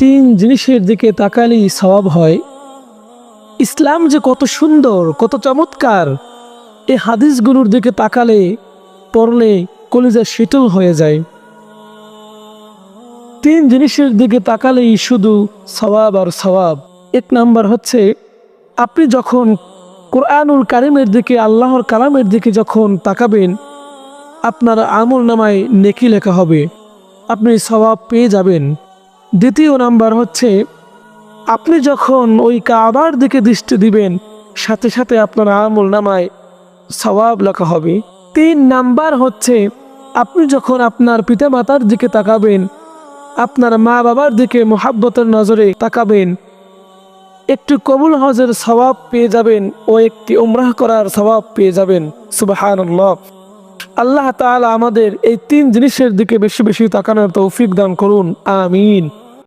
তিন জিনিসের দিকে তাকালেই সওয়াব হয়। ইসলাম যে কত সুন্দর, কত চমৎকার, এই হাদিসগুলোর দিকে তাকালে, পড়লে কলিজা শীতল হয়ে যায়। তিন জিনিসের দিকে তাকালেই শুধু সওয়াব আর সওয়াব। এক নাম্বার হচ্ছে, আপনি যখন কোরআনুল কারিমের দিকে, আল্লাহর কালামের দিকে যখন তাকাবেন, আপনার আমল নামায় নেকি লেখা হবে, আপনি সওয়াব পেয়ে যাবেন। দ্বিতীয় নাম্বার হচ্ছে, আপনি যখন ওই কাবার দিকে দৃষ্টি দিবেন, সাথে সাথে আপনার আমল নামায় সওয়াব লেখা হবে। তিন নাম্বার হচ্ছে, আপনি যখন আপনার পিতামাতার দিকে তাকাবেন, আপনার মা বাবার দিকে মোহাব্বতের নজরে তাকাবেন, একটু কবুল হজের সওয়াব পেয়ে যাবেন ও একটি উমরাহ করার সওয়াব পেয়ে যাবেন। সুবহানাল্লাহ। আল্লাহ তাআলা আমাদের এই তিন জিনিসের দিকে বেশি বেশি তাকানোর তৌফিক দান করুন। আমিন।